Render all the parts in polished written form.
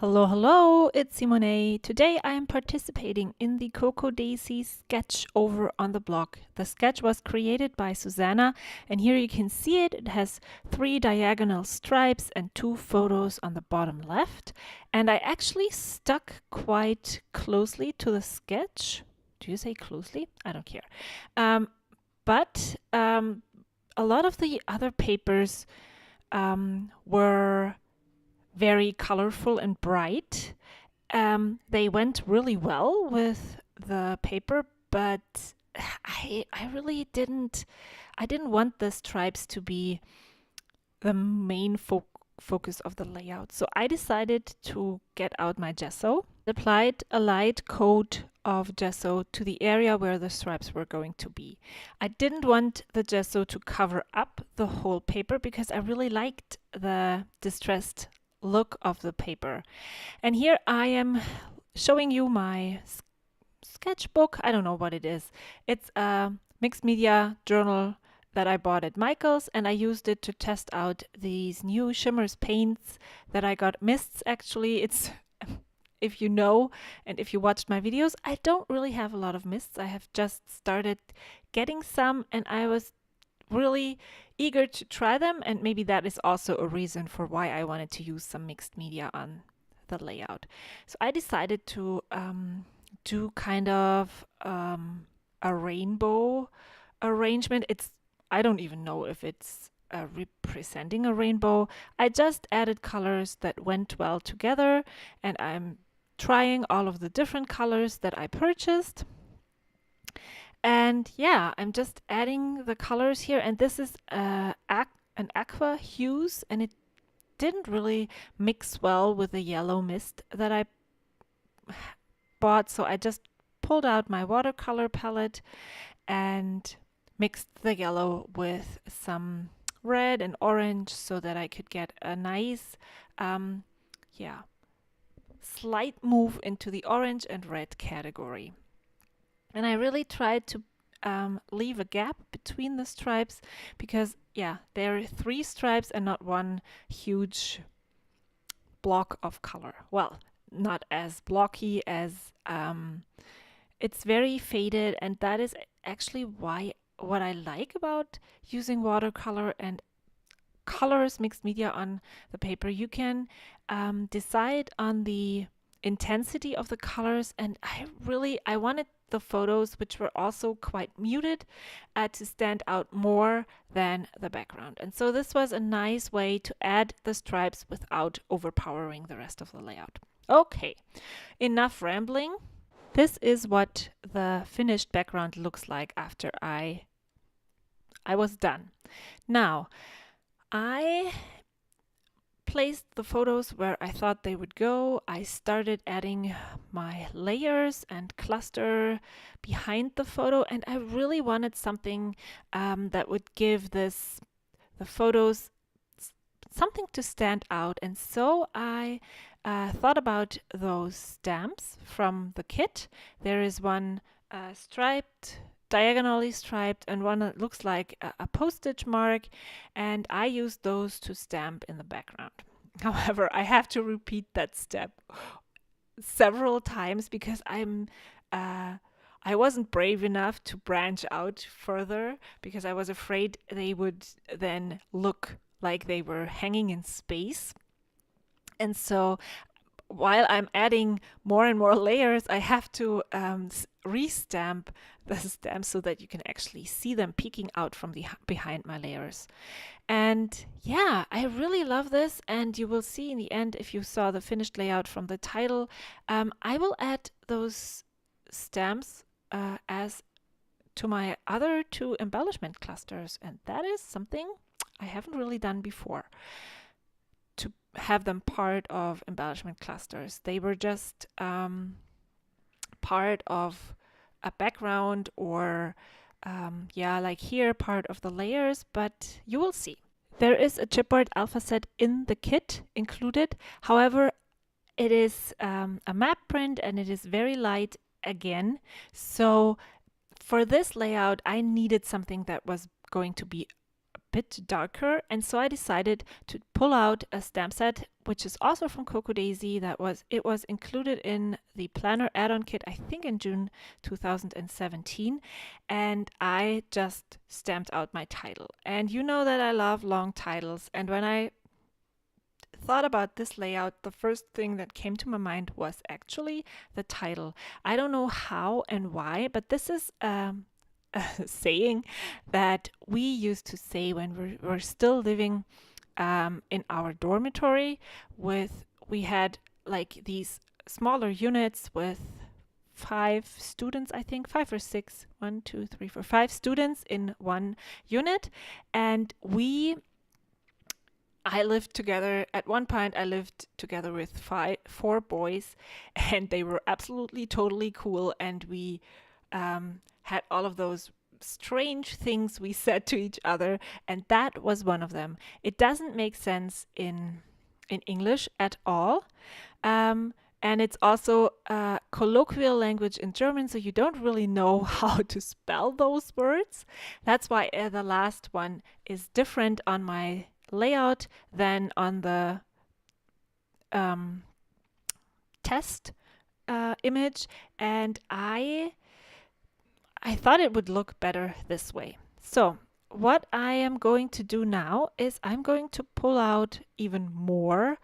Hello, hello, it's Simone. Today I am participating in the Coco Daisy sketch over on the blog. The sketch was created by Susanna, and here you can see it. It has 3 diagonal stripes and 2 photos on the bottom left. And I actually stuck quite closely to the sketch. Do you say closely? I don't care. But a lot of the other papers were very colorful and bright. They went really well with the paper, but I really didn't want the stripes to be the main focus of the layout. So I decided to get out my gesso, applied a light coat of gesso to the area where the stripes were going to be. I didn't want the gesso to cover up the whole paper because I really liked the distressed look of the paper. And here I am showing you my sketchbook. I don't know what it is. It's a mixed media journal that I bought at Michael's, and I used it to test out these new Shimmers paints that I got. Mists, actually. It's if you know and if you watched my videos, I don't really have a lot of mists. I have just started getting some, and I was really eager to try them, and maybe that is also a reason for why I wanted to use some mixed media on the layout. So I decided to do kind of a rainbow arrangement. I don't even know if it's representing a rainbow. I just added colors that went well together, and I'm trying all of the different colors that I purchased. And yeah, I'm just adding the colors here, and this is an aqua hues, and it didn't really mix well with the yellow mist that I bought, so I just pulled out my watercolor palette and mixed the yellow with some red and orange so that I could get a nice slight move into the orange and red category. And I really tried to leave a gap between the stripes because, yeah, there are 3 stripes and not one huge block of color. Well, not as blocky as it's very faded, and that is actually what I like about using watercolor and colors mixed media on the paper. You can decide on the intensity of the colors, and I wanted the photos, which were also quite muted, to stand out more than the background. And so this was a nice way to add the stripes without overpowering the rest of the layout. Okay, enough rambling. This is what the finished background looks like after I was done. Now, I placed the photos where I thought they would go. I started adding my layers and cluster behind the photo, and I really wanted something that would give the photos something to stand out. And so I thought about those stamps from the kit. There is one striped, diagonally striped, and one that looks like a postage mark, and I used those to stamp in the background. However, I have to repeat that step several times because I wasn't brave enough to branch out further because I was afraid they would then look like they were hanging in space. And so while I'm adding more and more layers, I have to restamp the stamps so that you can actually see them peeking out from behind my layers. And yeah, I really love this, and you will see in the end, if you saw the finished layout from the title, I will add those stamps as to my other 2 embellishment clusters, and that is something I haven't really done before, to have them part of embellishment clusters. They were just part of a background, or like here, part of the layers, but you will see. There is a chipboard alpha set in the kit included. However, it is a map print, and it is very light again. So for this layout, I needed something that was going to be bit darker, and so I decided to pull out a stamp set which is also from CocoDaisy. It was included in the planner add-on kit, I think in June 2017, and I just stamped out my title. And you know that I love long titles, and when I thought about this layout, the first thing that came to my mind was actually the title. I don't know how and why, but this is a saying that we used to say when we were still living in our dormitory. We had like these smaller units with 5 students, I think 5 or 6, 1, 2, 3, 4, 5 students in one unit, and I lived together. At one point, I lived together with 4 boys, and they were absolutely totally cool. And we had all of those strange things we said to each other, and that was one of them. It doesn't make sense in English at all. And it's also a colloquial language in German, so you don't really know how to spell those words. That's why the last one is different on my layout than on the test image, and I thought it would look better this way. So what I am going to do now is I'm going to pull out even more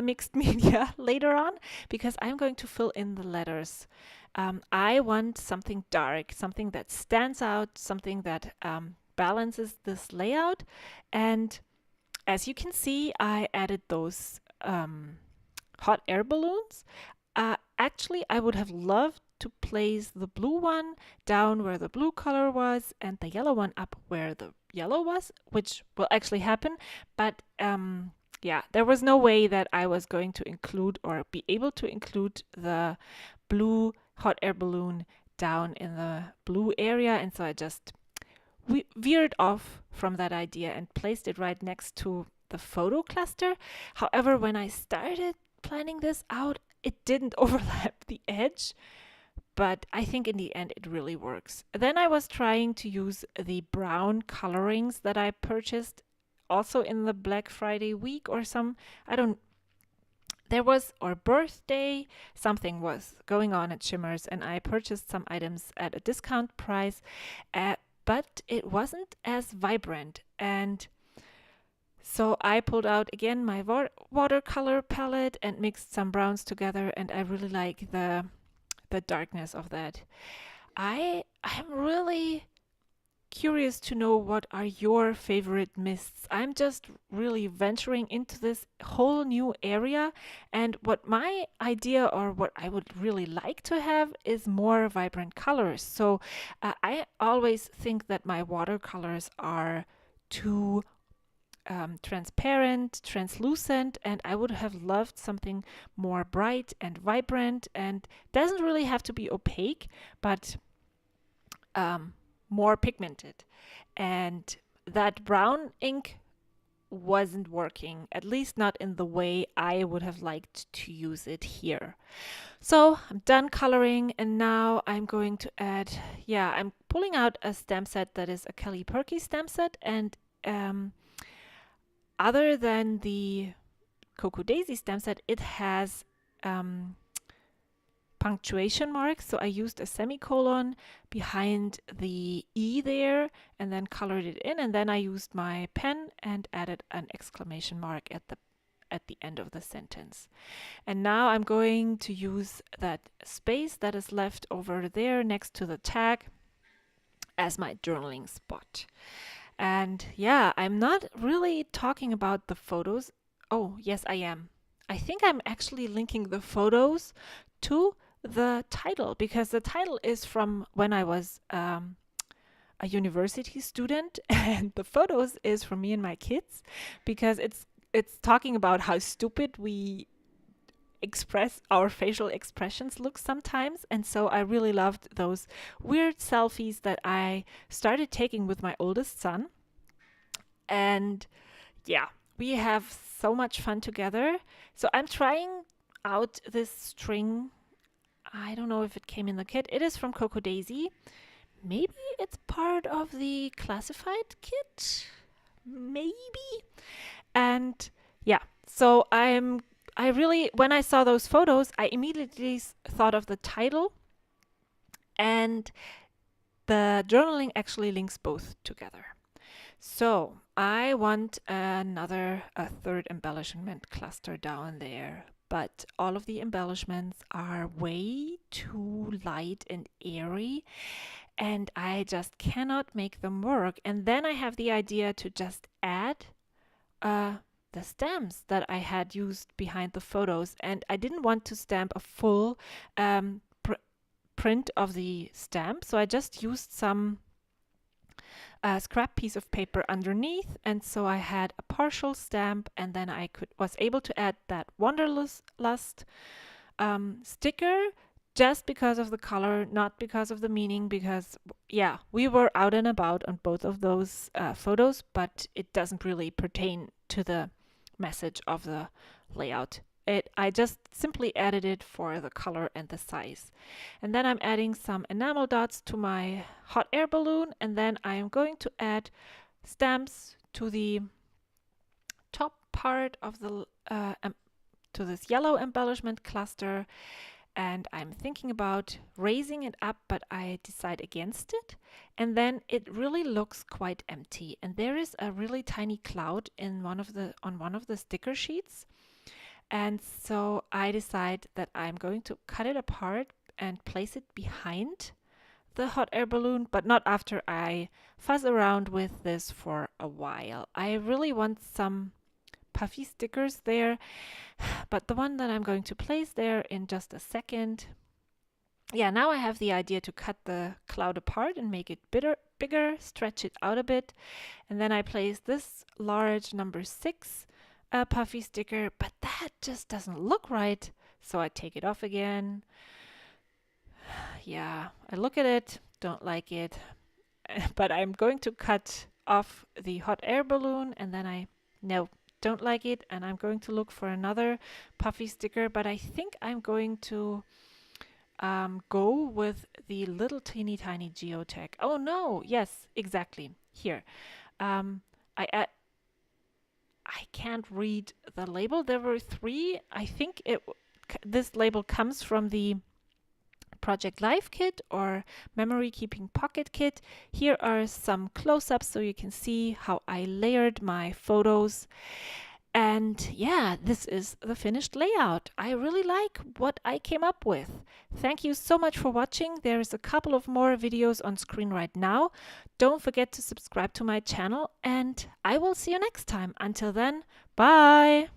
mixed media later on, because I'm going to fill in the letters. I want something dark, something that stands out, something that balances this layout. And as you can see, I added those hot air balloons. Actually, I would have loved to place the blue one down where the blue color was and the yellow one up where the yellow was, which will actually happen. But yeah, there was no way that I was going to include or be able to include the blue hot air balloon down in the blue area, and so I just veered off from that idea and placed it right next to the photo cluster. However, when I started planning this out, it didn't overlap the edge, but I think in the end it really works. Then I was trying to use the brown colorings that I purchased also in the Black Friday week or there was, or birthday, something was going on at Shimmers, and I purchased some items at a discount price, but it wasn't as vibrant. And so I pulled out again my watercolor palette and mixed some browns together, and I really like the darkness of that. I am really curious to know what are your favorite mists. I'm just really venturing into this whole new area, and what my idea or what I would really like to have is more vibrant colors. So I always think that my watercolors are too transparent, translucent, and I would have loved something more bright and vibrant, and doesn't really have to be opaque, but more pigmented. And that brown ink wasn't working, at least not in the way I would have liked to use it here. So I'm done coloring, and now I'm going to add, I'm pulling out a stamp set that is a Kelly Perky stamp set, and other than the CocoDaisy stamp set, it has punctuation marks. So I used a semicolon behind the E there and then colored it in, and then I used my pen and added an exclamation mark at the end of the sentence. And now I'm going to use that space that is left over there next to the tag as my journaling spot. And I'm not really talking about the photos. Oh, yes, I am. I think I'm actually linking the photos to the title, because the title is from when I was a university student, and the photos is from me and my kids, because it's talking about how stupid we express our facial expressions look sometimes. And so I really loved those weird selfies that I started taking with my oldest son. And we have so much fun together. So I'm trying out this string. I don't know if it came in the kit. It is from CocoDaisy. Maybe it's part of the classified kit. maybe. And yeah, so I really, when I saw those photos, I immediately thought of the title, and the journaling actually links both together. So I want a third embellishment cluster down there, but all of the embellishments are way too light and airy, and I just cannot make them work. And then I have the idea to just add the stamps that I had used behind the photos, and I didn't want to stamp a full print of the stamp, so I just used some scrap piece of paper underneath, and so I had a partial stamp, and then I was able to add that Wanderlust sticker just because of the color, not because of the meaning, because yeah, we were out and about on both of those photos, but it doesn't really pertain to the message of the layout. I just simply added it for the color and the size. And then I'm adding some enamel dots to my hot air balloon, and then I am going to add stamps to the top part of the to this yellow embellishment cluster. And I'm thinking about raising it up, but I decide against it. And then it really looks quite empty. And there is a really tiny cloud on one of the sticker sheets. And so I decide that I'm going to cut it apart and place it behind the hot air balloon, but not after I fuzz around with this for a while. I really want some puffy stickers there, but the one that I'm going to place there in just a second. Yeah, now I have the idea to cut the cloud apart and make it bigger, stretch it out a bit, and then I place this large number 6 puffy sticker, but that just doesn't look right, so I take it off again. Yeah, I look at it, don't like it, but I'm going to cut off the hot air balloon, and then no, don't like it, and I'm going to look for another puffy sticker, but I think I'm going to go with the little teeny tiny geotag. Oh no, yes, exactly, here. I can't read the label. There were 3. I think this label comes from the Project Life kit or Memory Keeping Pocket kit. Here are some close-ups so you can see how I layered my photos. And yeah, this is the finished layout. I really like what I came up with. Thank you so much for watching. There's a couple of more videos on screen right now. Don't forget to subscribe to my channel, and I will see you next time. Until then, bye!